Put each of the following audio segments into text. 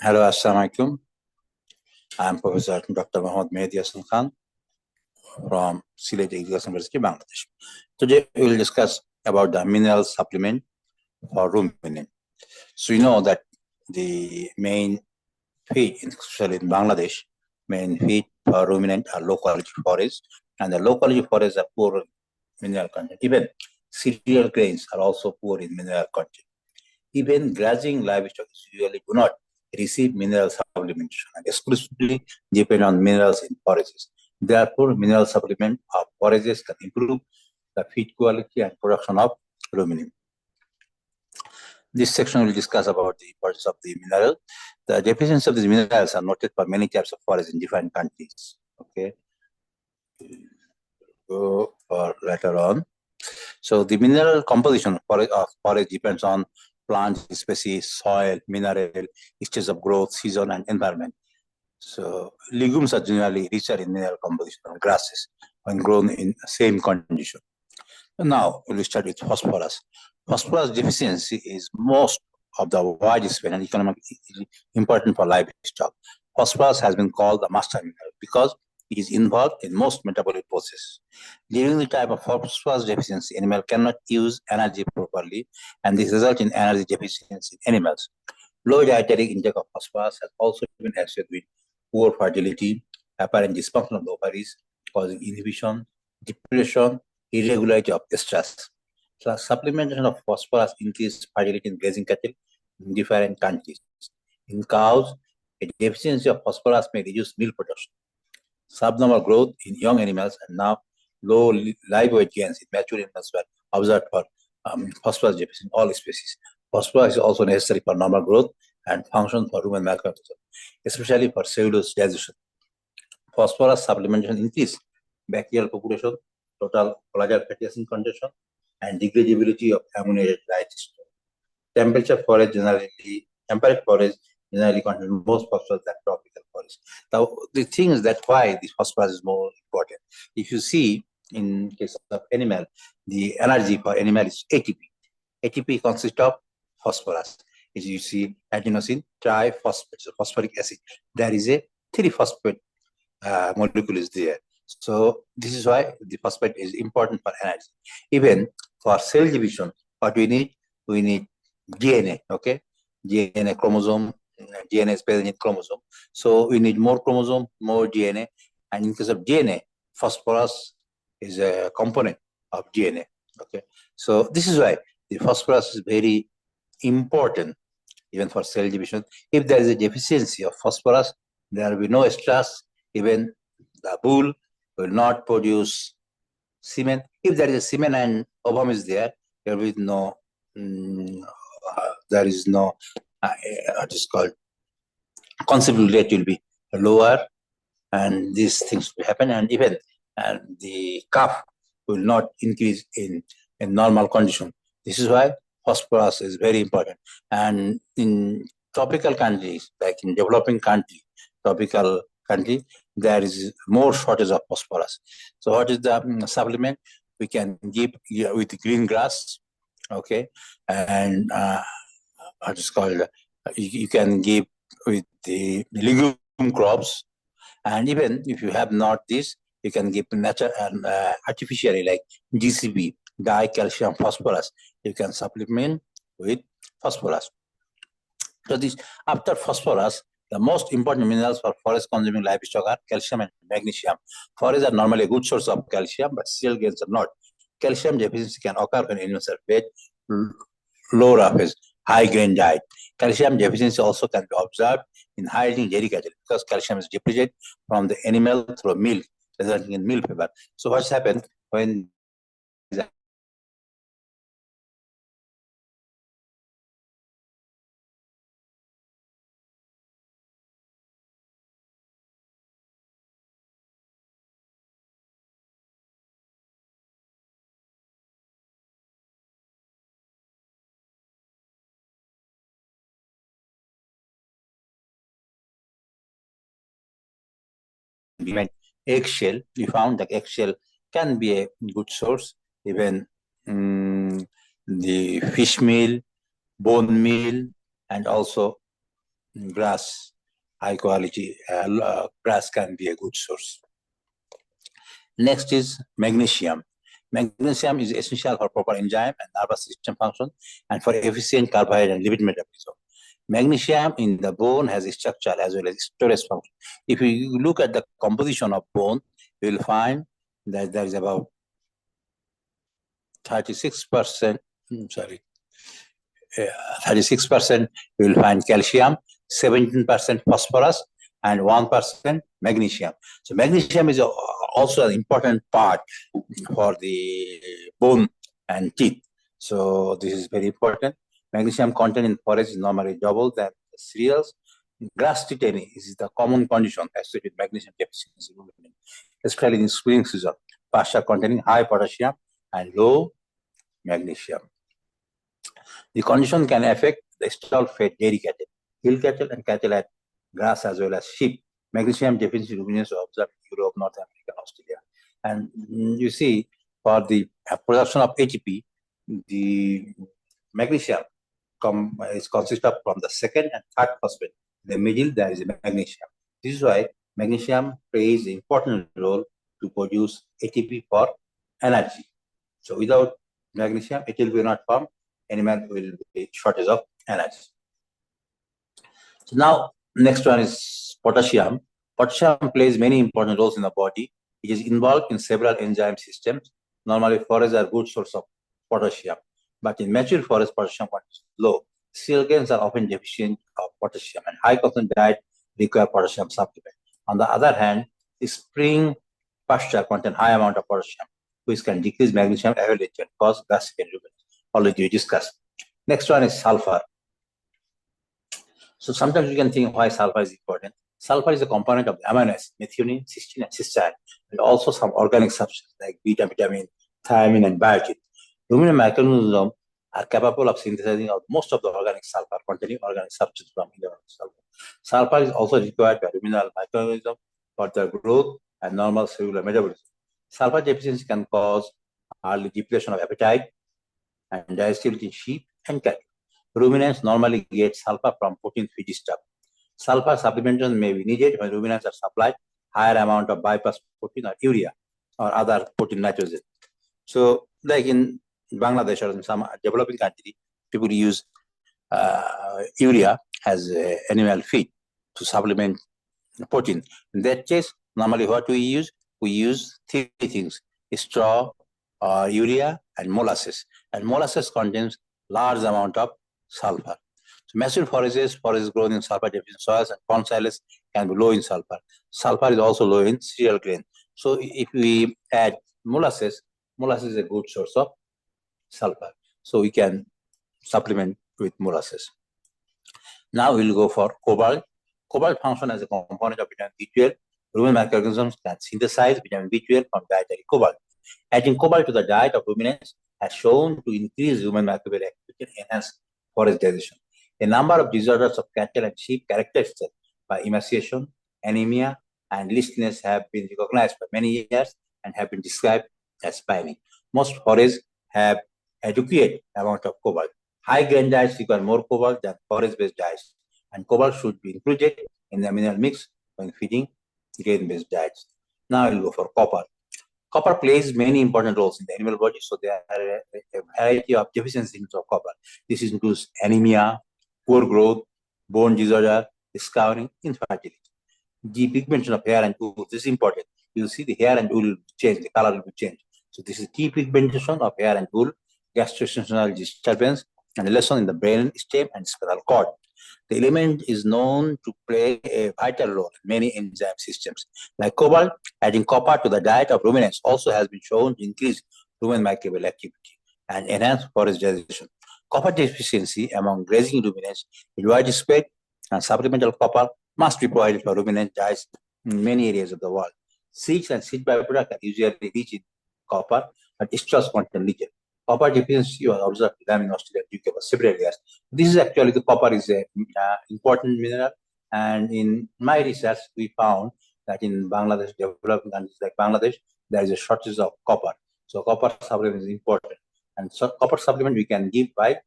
Hello, Assalamu alaikum. I am Professor Dr. Mohammad Mehdi Hassan Khan from Sylhet Agricultural University, Bangladesh. Today, we will discuss about the mineral supplement for ruminant. So, you know that the main feed, especially in Bangladesh, main feed for ruminant are low quality forests, and the low quality forests are poor in mineral content. Even cereal grains are also poor in mineral content. Even grazing livestock usually do not receive mineral supplementation and exclusively depend on minerals in forages. Therefore, mineral supplement of forages can improve the feed quality and production of ruminant. This section will discuss about the importance of the mineral. The deficiency of these minerals are noted for many types of forests in different countries. Okay. Go for later on. So the mineral composition of forest depends on plant species, soil, mineral, stage of growth, season, and environment. So legumes are generally richer in mineral composition than grasses when grown in the same condition. Now we'll start with phosphorus. Phosphorus deficiency is most of the widespread and economically important for livestock. Phosphorus has been called the master mineral because it is involved in most metabolic processes. During the time of phosphorus deficiency, animal cannot use energy properly, and this results in energy deficiency in animals. Low dietary intake of phosphorus has also been associated with poor fertility, apparent dysfunction of the ovaries, causing inhibition, depression, irregularity of stress. So supplementation of phosphorus increases fertility in grazing cattle in different countries. In cows, a deficiency of phosphorus may reduce milk production. Subnormal growth in young animals and now low live weight gains in mature animals were observed for phosphorus deficiency in all species. Phosphorus is also necessary for normal growth and function for rumen microbiome, especially for cellulose digestion. Phosphorus supplementation increase bacterial population, total collagen fatty acid concentration, and degradability of ammonated rice. Temperate forage generally contain most phosphorus than tropical forest. Now, the thing is that why this phosphorus is more important. If you see in case of animal, the energy for animal is ATP. ATP consists of phosphorus. As you see, adenosine triphosphate, so phosphoric acid. There is a 3-phosphate molecule is there. So this is why the phosphate is important for energy. Even for cell division, what we need DNA. Okay, DNA chromosome. DNA is present in chromosome. So we need more chromosome, more DNA. And in case of DNA, phosphorus is a component of DNA. Okay. So this is why the phosphorus is very important even for cell division. If there is a deficiency of phosphorus, there will be no stress. Even the bull will not produce semen. If there is a semen and ovum is there, there will be no, there is no, what is called, conceivable rate will be lower, and these things will happen, and even the calf will not increase in normal condition. This is why phosphorus is very important. And in tropical countries, like in developing country, tropical country, there is more shortage of phosphorus. So what is the supplement? We can give with green grass, okay, and what is called, you can give with the legume crops, and even if you have not this, you can give natural and artificially like GCP, dicalcium phosphorus. You can supplement with phosphorus. So this after phosphorus, the most important minerals for forest-consuming livestock are calcium and magnesium. Forests are normally a good source of calcium, but cereal grains are not. Calcium deficiency can occur when animals are fed low roughage, high grain diet. Calcium deficiency also can be observed in high-yielding dairy cattle because calcium is depleted from the animal through milk, resulting in milk fever. So what's happened when eggshell, we found that eggshell can be a good source. Even the fish meal, bone meal, and also grass, high quality grass can be a good source. Next is magnesium. Magnesium is essential for proper enzyme and nervous system function and for efficient carbohydrate and lipid metabolism. Magnesium in the bone has a structure as well as storage function. If you look at the composition of bone, you will find that there is about 36%, 36% you will find calcium, 17% phosphorus, and 1% magnesium. So magnesium is also an important part for the bone and teeth. So this is very important. Magnesium content in forage is normally double than cereals. Grass tetany is the common condition associated with magnesium deficiency, especially in spring season. Pasture containing high potassium and low magnesium. The condition can affect the stall-fed dairy cattle, hill cattle, and cattle at grass as well as sheep. Magnesium deficiency ruminants are observed in Europe, North America, and Australia. And you see, for the production of ATP, the magnesium is consisted of from the second and third phosphate. In the middle, there is magnesium. This is why magnesium plays an important role to produce ATP for energy. So without magnesium, it will be not formed. Animal will be shortage of energy. So now, next one is potassium. Potassium plays many important roles in the body. It is involved in several enzyme systems. Normally, forests are good source of potassium, but in mature forest, potassium content is low. Cereal grains are often deficient of potassium, and high content diet require potassium supplement. On the other hand, spring pasture contain high amount of potassium, which can decrease magnesium availability and cause gastric irritation. Already we discussed. Next one is sulfur. So sometimes you can think why sulfur is important. Sulfur is a component of the amino acids, methionine, cysteine, and cysteine, and also some organic substances like beta, vitamin, thiamine, and biotin. Ruminant microorganisms are capable of synthesizing most of the organic sulfur containing organic substances from sulfur. Sulfur is also required by ruminant microorganisms for their growth and normal cellular metabolism. Sulfur deficiency can cause early depletion of appetite and digestibility in sheep and cattle. Ruminants normally get sulfur from protein feedstuff. Sulfur supplementation may be needed when ruminants are supplied higher amount of bypass protein or urea or other protein nitrogen. So, like in Bangladesh or in some developing country, people use urea as animal feed to supplement protein. In that case, normally what we use? We use three things: straw, urea, and molasses. And molasses contains large amount of sulfur. So mature forages grown in sulfur deficient soils and corn silage can be low in sulfur. Sulfur is also low in cereal grain. So if we add molasses, molasses is a good source of sulfur. So we can supplement with molasses. Now we'll go for cobalt. Cobalt functions as a component of vitamin B12. Ruminant microorganisms can synthesize vitamin B12 from dietary cobalt. Adding cobalt to the diet of ruminants has shown to increase human microbial activity and enhance forage digestion. A number of disorders of cattle and sheep characterized by emaciation, anemia, and listlessness have been recognized for many years and have been described as spiny. Most forages have adequate amount of cobalt. High grain diets require more cobalt than forage-based diets, and cobalt should be included in the mineral mix when feeding grain-based diets. Now we'll go for copper. Copper plays many important roles in the animal body, so there are a variety of deficiencies of copper. This includes anemia, poor growth, bone disorder, discovering infertility. Depigmentation of hair and wool, this is important. You see the hair and wool will change, the color will change. So this is depigmentation of hair and wool, gastrointestinal disturbance, and lesion in the brain stem and spinal cord. The element is known to play a vital role in many enzyme systems. Like cobalt, adding copper to the diet of ruminants also has been shown to increase rumen microbial activity and enhance forage digestion. Copper deficiency among grazing ruminants is widespread, and supplemental copper must be provided for ruminant diets in many areas of the world. Seeds and seed byproducts are usually rich in copper, but straws contain little. Copper deficiency was observed in them in Australia and UK for several years. This is actually the copper is an important mineral, and in my research, we found that in Bangladesh, developing countries like Bangladesh, there is a shortage of copper. So copper supplement is important, and so copper supplement we can give by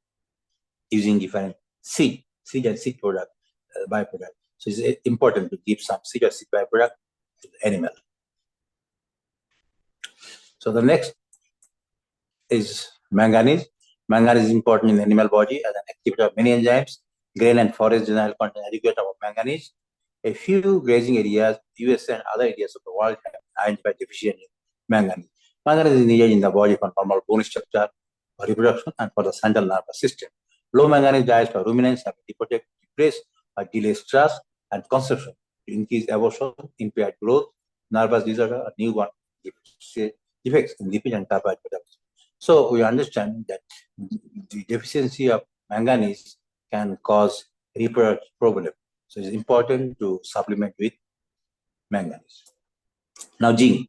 using different seed and seed product. byproduct. So it's important to give some synergistic byproduct to the animal. So the next is manganese. Manganese is important in the animal body as an activator of many enzymes. Grain and forest generally contain adequate amount of manganese. A few grazing areas, USA and other areas of the world have identified deficiency in manganese. Manganese is needed in the body for normal bone structure, for reproduction, and for the central nervous system. Low manganese diets for ruminants have been reported to depress or delay stress and conception, to increase abortion, impaired growth, nervous disorder, or newborn defects in lipid and carbohydrate production. So we understand that the deficiency of manganese can cause reproductive problem. So it's important to supplement with manganese. Now, zinc.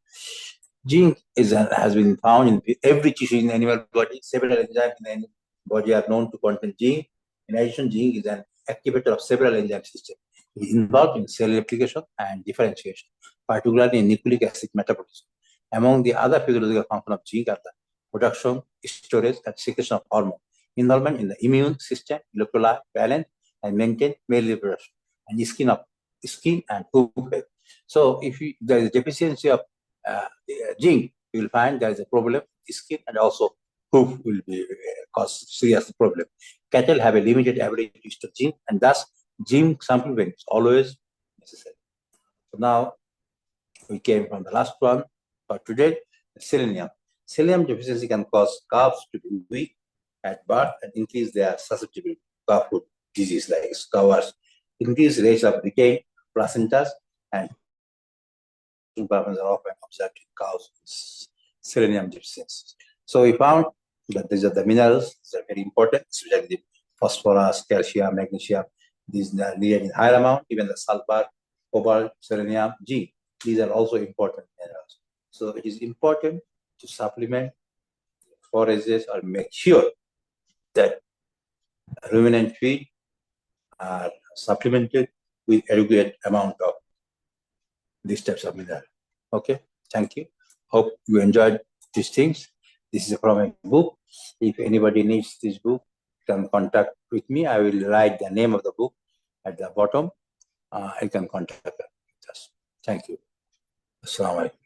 Zinc has been found in every tissue in the animal body. Several enzymes in the animal body are known to contain zinc. In addition, zinc is an activator of several enzyme systems. It is involved in cell replication and differentiation, particularly in nucleic acid metabolism. Among the other physiological functions of zinc are the production, storage, and secretion of hormone, involvement in the immune system, electrolyte balance, and maintain male reproduction, and skin and hoof health. So if there is a deficiency of zinc, you will find there is a problem with skin, and also hoof will be cause serious problem. Cattle have a limited ability to store zinc, and thus zinc supplement is always necessary. So now we came from the last one for today, selenium. Selenium deficiency can cause calves to be weak at birth and increase their susceptibility to calf disease like scouts, increase rates of decaying placentas, and problems are often observed in cows with selenium deficiency. So we found that these are the minerals that are very important, especially the phosphorus, calcium, magnesium. These are needed in higher amount, even the sulfur, cobalt, selenium, zinc. These are also important minerals. So it is important to supplement forages or make sure that ruminant feed are supplemented with adequate amount of these types of minerals. Okay, thank you. Hope you enjoyed these things. This is from a book. If anybody needs this book, can contact with me. I will write the name of the book at the bottom. You can contact us. Thank you. Assalamu alaikum.